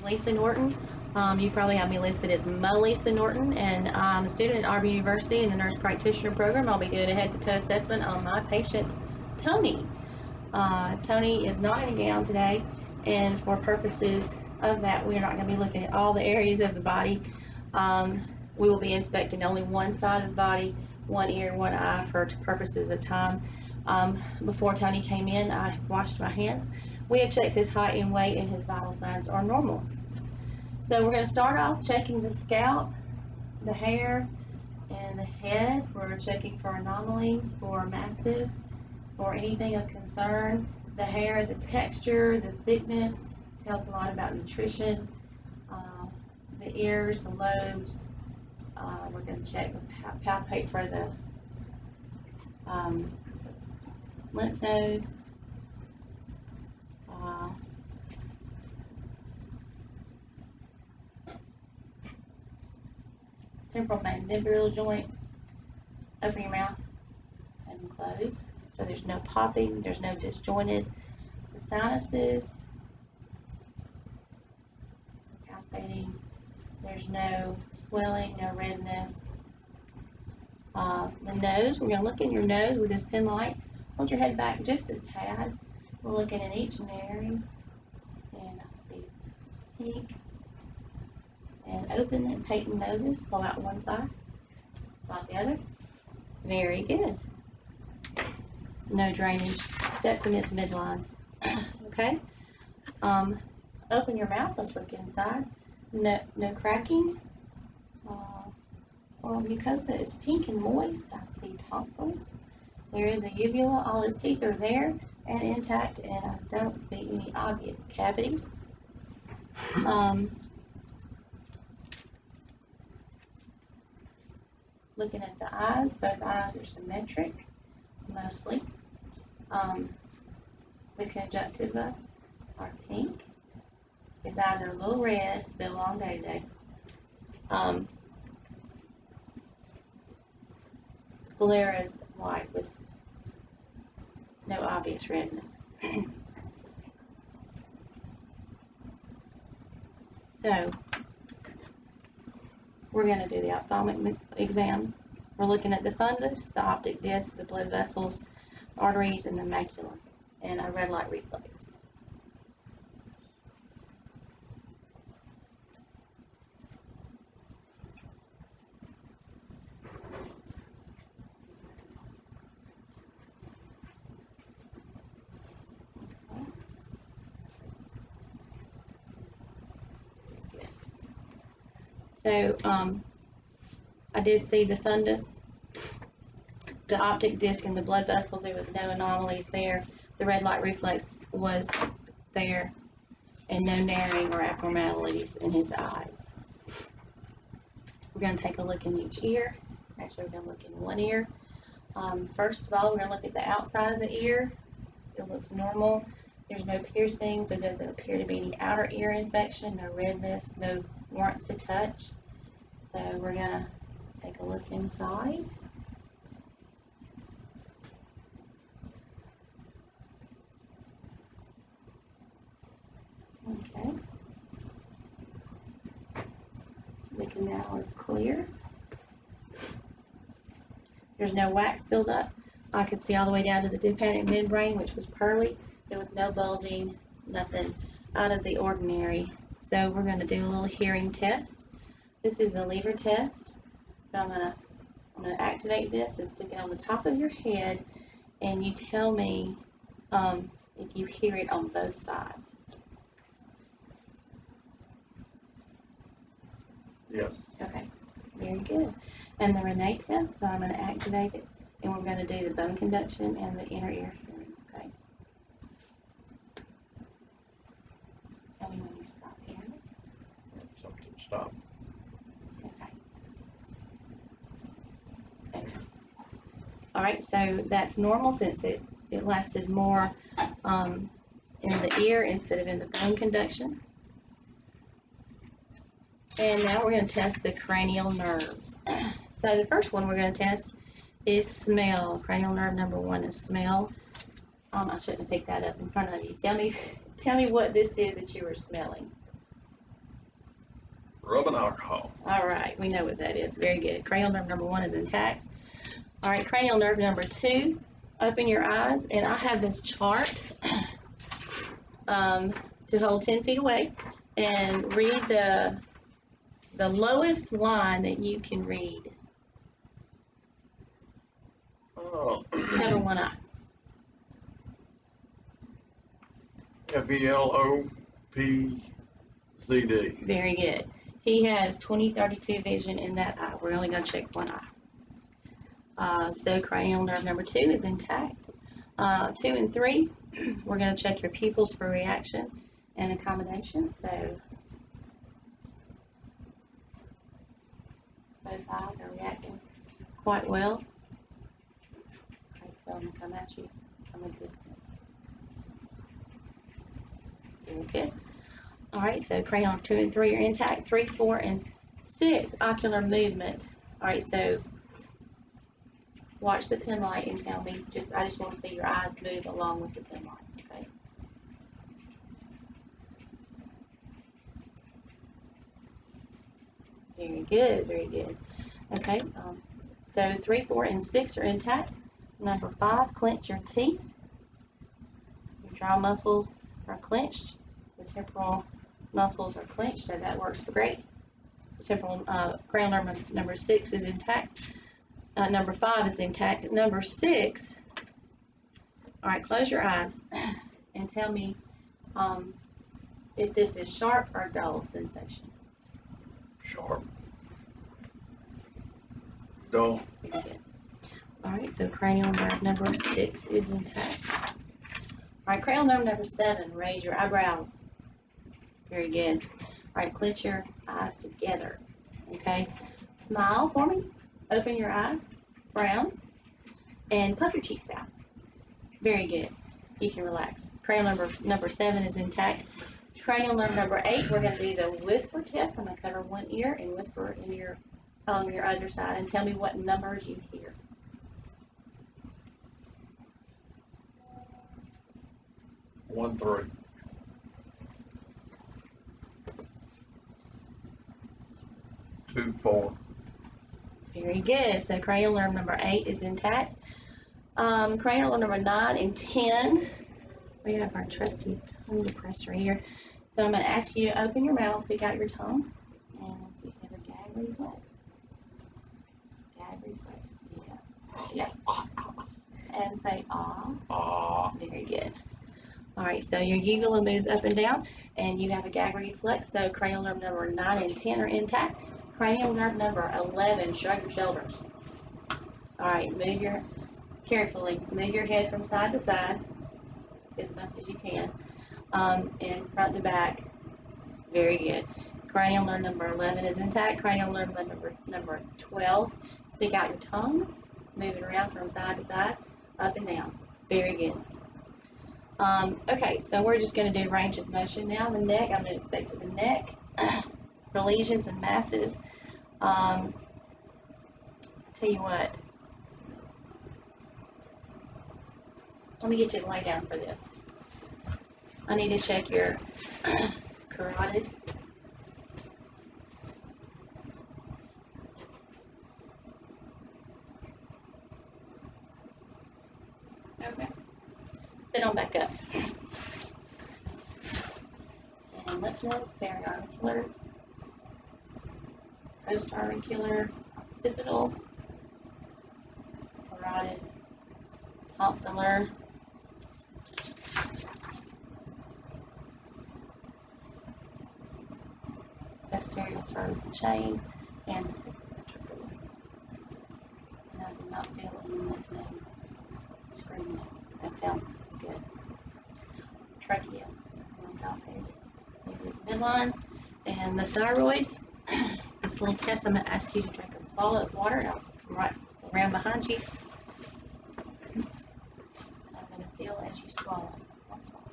Malisa Norton. You probably have me listed as Malisa Norton, and I'm a student at Auburn University in the nurse practitioner program. I'll be doing a head-to-toe assessment on my patient, Tony. Tony is not in a gown today, and for purposes of that, we're not going to be looking at all the areas of the body. We will be inspecting only one side of the body, one ear, one eye for purposes of time. Before Tony came in, I washed my hands. We have checked his height and weight, and his vital signs are normal. So we're going to start off checking the scalp, the hair, and the head. We're checking for anomalies, for masses, or anything of concern. The hair, the texture, the thickness tells a lot about nutrition. The ears, the lobes. We're going to check, palpate for the lymph nodes. Temporal mandibular joint. Open your mouth and close. So there's no popping, there's no disjointed. The sinuses, palpating, there's no swelling, no redness. The nose, we're going to look in your nose with this pen light. Hold your head back just a tad. We're looking at each and every, and I see pink. And open and patent noses, pull out one side, pull out the other. Very good. No drainage. Septum-its midline. Okay. Open your mouth. Let's look inside. No cracking. Oral mucosa is pink and moist. I see tonsils. There is a uvula. All its teeth are there and intact, and I don't see any obvious cavities. Looking at the eyes, both eyes are symmetric, mostly. The conjunctiva are pink. His eyes are a little red. It's been a long day today. Sclera is white with no obvious redness. So, we're going to do the ophthalmic exam. We're looking at the fundus, the optic disc, the blood vessels, arteries, and the macula, and a red light reflex. So, I did see the fundus, the optic disc, and the blood vessels. There was no anomalies there. The red light reflex was there, and no narrowing or abnormalities in his eyes. We're going to take a look in each ear. Actually, we're going to look in one ear. First of all, we're going to look at the outside of the ear. It looks normal. There's no piercings. There doesn't appear to be any outer ear infection, no redness, no warmth to touch. So we're going to take a look inside. Okay. The canal is clear. There's no wax buildup. I could see all the way down to the tympanic membrane, which was pearly. There was no bulging, nothing out of the ordinary. So we're going to do a little hearing test. This is the lever test. So I'm going to activate this and stick it on the top of your head, and you tell me if you hear it on both sides. Yes. Okay, very good. And the Renee test, so I'm going to activate it, and we're going to do the bone conduction and the inner ear hearing, okay? Tell me when you stop hearing it. Something stop. Okay. So, all right, so that's normal since it lasted more in the ear instead of in the bone conduction. And now we're going to test the cranial nerves. So the first one we're going to test is smell. Cranial nerve number 1 is smell. I shouldn't have picked that up in front of you. Tell me what this is that you were smelling. Rubbing alcohol. All right, we know what that is. Very good. Cranial nerve number 1 is intact. All right, cranial nerve number 2. Open your eyes, and I have this chart to hold 10 feet away, and read the lowest line that you can read. Oh. Cover one eye. FELOPCD. Very good. He has 20/32 vision in that eye. We're only going to check one eye. So cranial nerve number 2 is intact. 2 and 3, we're going to check your pupils for reaction and accommodation. So both eyes are reacting quite well. Okay, so I'm going to come at you from a distance. Very good. All right, so cranial nerve 2 and 3 are intact. 3, 4, and 6, ocular movement. All right, so watch the pen light and tell me, I just want to see your eyes move along with the pen light, okay? Very good, very good. Okay, so 3, 4, and 6 are intact. Number 5, clench your teeth. Your jaw muscles are clenched. The temporal muscles are clenched, so that works great. The temporal cranial nerve number 6 is intact. Number 5 is intact. Number 6, all right, close your eyes and tell me if this is sharp or dull sensation. Sharp. Dull. Very good. All right, so cranial nerve number 6 is intact. All right, cranial nerve number 7, raise your eyebrows. Very good. All right, clench your eyes together, okay? Smile for me. Open your eyes, frown, and puff your cheeks out. Very good. You can relax. Cranial number 7 is intact. Cranial nerve number 8, we're going to do the whisper test. I'm going to cover one ear and whisper in your other side and tell me what numbers you hear. One, 3. 2, 4. Very good. So cranial nerve number 8 is intact. Cranial nerve number 9 and 10, we have our trusty tongue depressor here. So I'm going to ask you to open your mouth, stick out your tongue, and we'll see if you have a gag reflex. Gag reflex, yeah. And say ah. Ah. Very good. All right, so your uvula moves up and down, and you have a gag reflex. So cranial nerve number 9 and 10 are intact. Cranial nerve number 11, shrug your shoulders. All right, carefully move your head from side to side as much as you can, and front to back. Very good. Cranial nerve number 11 is intact. Cranial nerve number 12, stick out your tongue, move it around from side to side, up and down. Very good. Okay, so we're just going to do range of motion now. The neck, I'm going to inspect the neck for lesions and masses. Tell you what, let me get you to lay down for this. I need to check your carotid. Okay. Sit on back up. And lymph nodes, periauricular, post-auricular, occipital, carotid, tonsillar, posterior cervical chain, and the supraventricular. And I do not feel any lymph nodes screaming. That sounds good. Trachea, on top here. Maybe it's midline. And the thyroid, this little test, I'm going to ask you to drink a swallow of water. And I'll come right around behind you. And I'm going to feel as you swallow. That's all.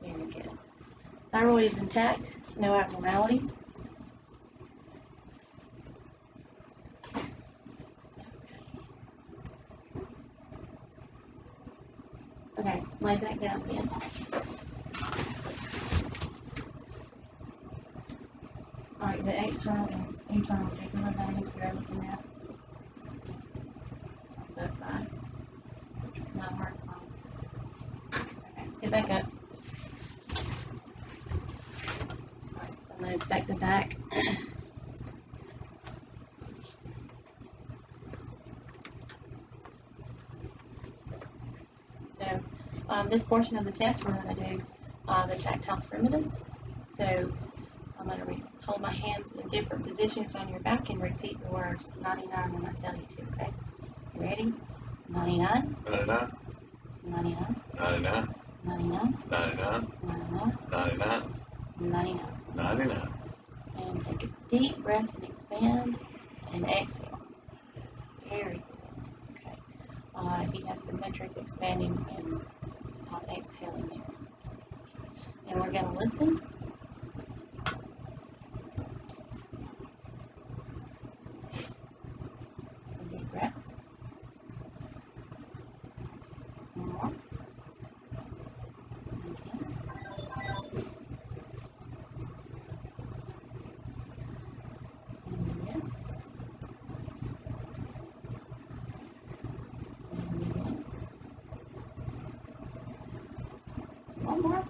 Very good. Thyroid is intact, no abnormalities. Okay, lay back down again. the external and internal jugular veins we're looking at on both sides. Not hard to find. Okay, sit back up. Alright, so move back to back. So this portion of the test, we're going to do the tactile primitus. So I'm going to hold my hands in different positions on your back and repeat the words 99 when I tell you to, okay? You ready? 99, 99, 99, 99, 99, 99, 99, 99, 99. 99. And take a deep breath and expand and exhale. Very good. Okay. He has symmetric expanding and exhaling there. And we're going to listen. A deep breath. One more. Again. And again. And again. One more.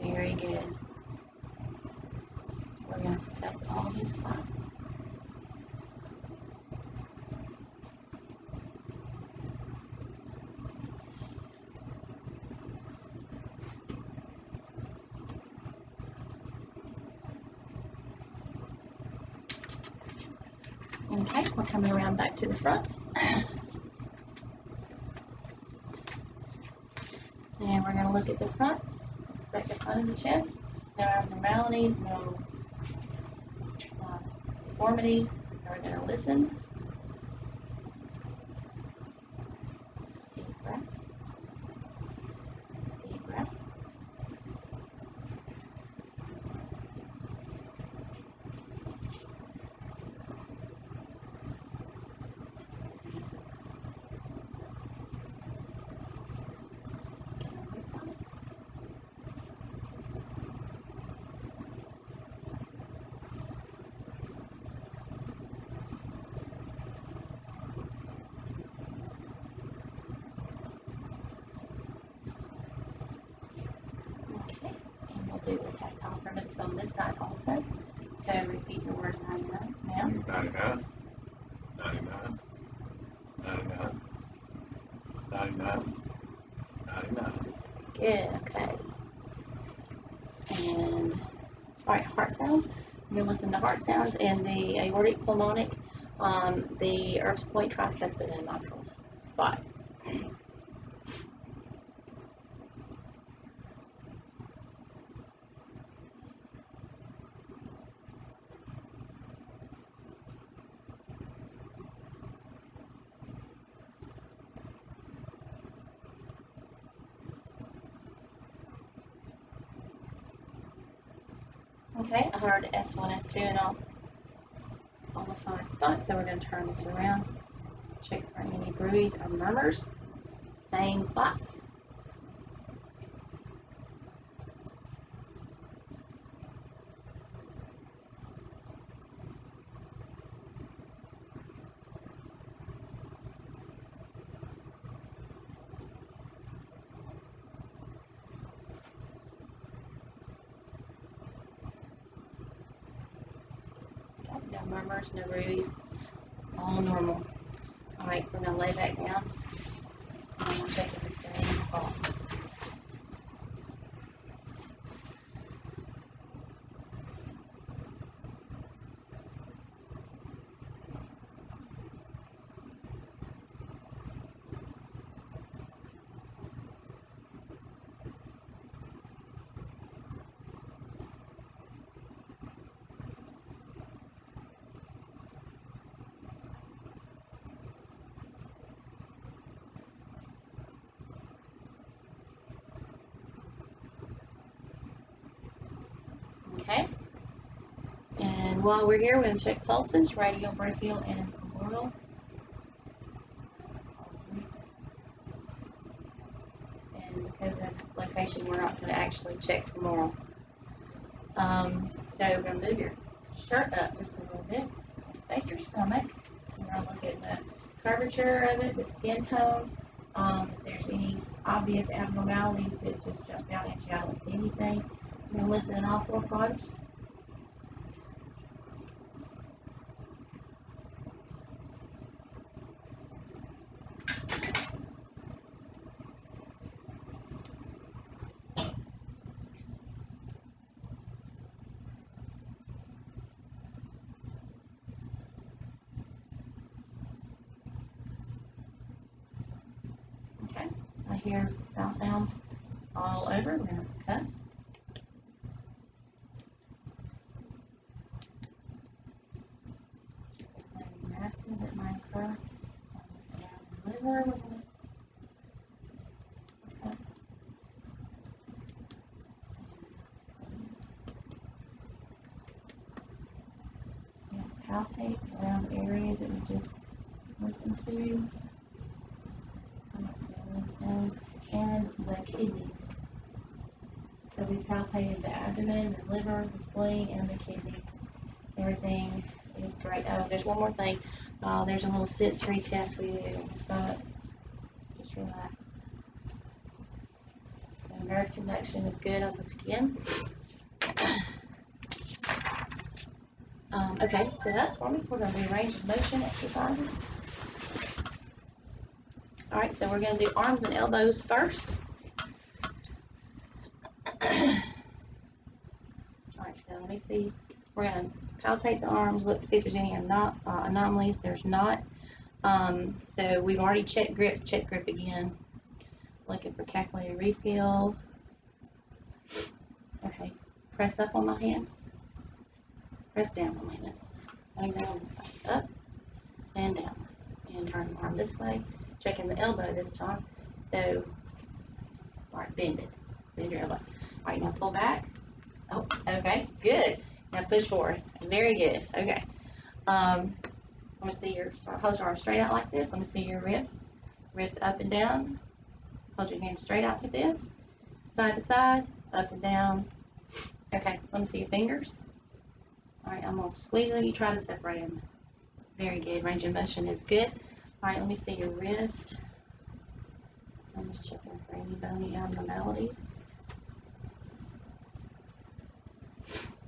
Very good. We're going to press all his spots. Okay, we're coming around back to the front. And we're going to look at the front. Inspect the front of the chest. No abnormalities, no deformities. So we're going to listen. Deep breath. Deep breath. Again on this side. Okay, and we'll do the tactile primitus on this side also. So repeat the words 99 now. 99, 99, 99, 99, 99. Good, okay. And, all right, heart sounds. We're going to listen to heart sounds and the aortic pulmonic, the Erb's point, tricuspid, and mitral spots. Okay, I heard S1, S2, and all the 5 spots, so we're going to turn this around. Check for any bruise or murmurs. Same spots. No murmurs, no bruise, all normal. All right, we're going to lay back down. And I'm going to check if it's doing any spots. Okay. And while we're here, we're going to check pulses, radial, brachial, and femoral. And because of location, we're not going to actually check femoral. So we're going to move your shirt up just a little bit. Inspect your stomach. We're going to look at the curvature of it, the skin tone. If there's any obvious abnormalities that just jumps out at you, I don't see anything. We're going to listen in all 4 quarters. Okay, I hear vowel sounds all over. We're going to cuss. Any masses that might occur around the liver. Okay. Palpate around areas that we just listened to. And the kidneys. So we palpated the abdomen, the liver, the spleen, and the kidneys. Everything is great. Oh, there's one more thing. There's a little sensory test we do. Stop. Just relax. So nerve conduction is good on the skin. Okay, sit up for me. We're going to do range of motion exercises. All right, so we're going to do arms and elbows first. All right, so let me see. We're going to palpate the arms, look, see if there's any anomalies. There's not. So we've already checked grips. Check grip again. Looking for capillary refill. Okay, press up on my hand. Press down on my hand. Same down on the side. Up and down. And turn the arm this way. Checking the elbow this time. So, all right, bend it. Bend your elbow. All right, now pull back. Oh, okay, good. Now push forward. Very good. Okay. Let me see hold your arm straight out like this. Let me see your wrist. Wrist up and down. Hold your hand straight out like this. Side to side, up and down. Okay, let me see your fingers. All right, I'm going to squeeze them. You try to separate them. Very good. Range of motion is good. All right, let me see your wrist. I'm just checking for any bony abnormalities.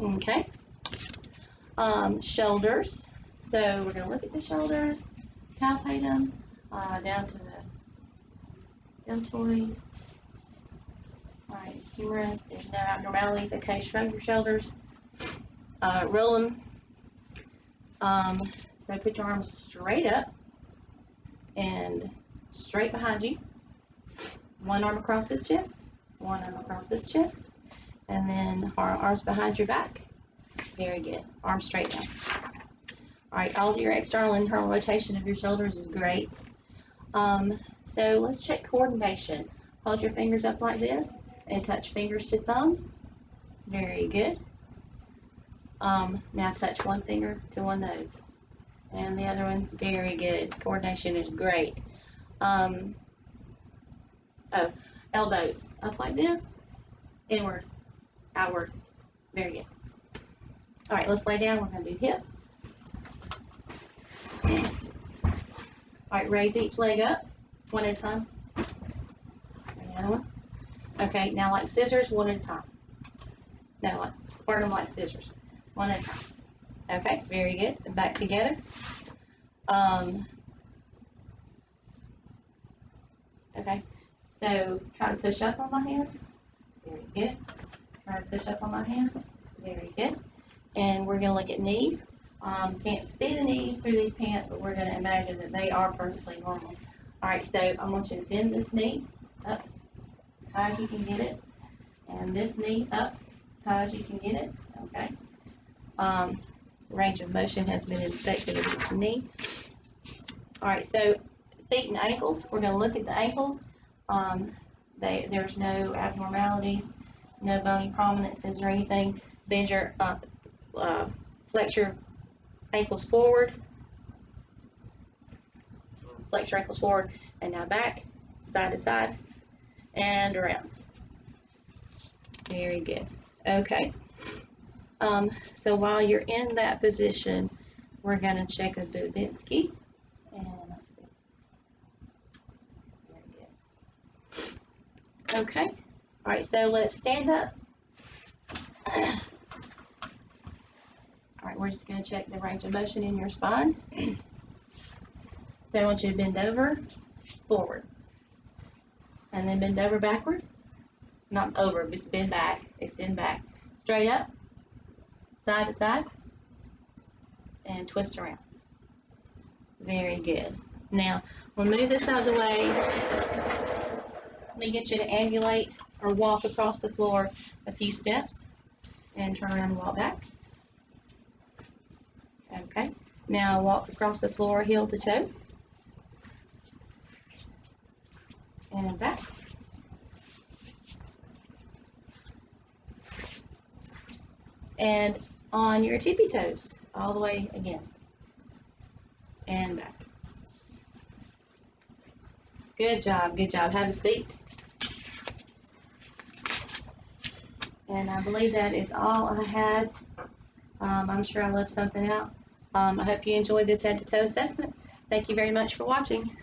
Okay. Shoulders. So we're going to look at the shoulders, palpate them down to the deltoid. All right, humerus. There's no abnormalities. Okay, shrug your shoulders. Roll them. So put your arms straight up and straight behind you. One arm across this chest, one arm across this chest, and then arms behind your back. Very good. Arms straight down. All right, all your external and internal rotation of your shoulders is great. So let's check coordination. Hold your fingers up like this and touch fingers to thumbs. Very good. Now touch one finger to one nose and the other one. Very good. Coordination is great. Elbows up like this, inward, outward. Very good. All right, let's lay down. We're going to do hips. All right, raise each leg up one at a time. The other one. Okay, now like scissors, one at a time. No, like squirt them like scissors, one at a time. Okay, very good. And back together. Okay, so try to push up on my hand. Very good. Try to push up on my hand. Very good. And we're going to look at knees. Can't see the knees through these pants, but we're going to imagine that they are perfectly normal. All right, so I want you to bend this knee up as high as you can get it, and this knee up as high as you can get it. Okay. Range of motion has been inspected of each knee. All right, so feet and ankles. We're going to look at the ankles. There's no abnormalities, no bony prominences or anything. Bend your flex your ankles forward. Flex your ankles forward, and now back, side to side, and around. Very good. Okay. So while you're in that position, we're going to check a Babinski. And let's see. Very good. Okay. All right, so let's stand up. All right, we're just going to check the range of motion in your spine. So I want you to bend over, forward, and then bend over backward. Not over, just bend back, extend back. Straight up, side to side, and twist around. Very good. Now, we'll move this out of the way. Let me get you to ambulate or walk across the floor a few steps and turn around and walk back. Okay. Now walk across the floor heel to toe. And back. And on your tippy toes, all the way again. And back. Good job, good job. Have a seat. And I believe that is all I had. I'm sure I left something out. I hope you enjoyed this head-to-toe assessment. Thank you very much for watching.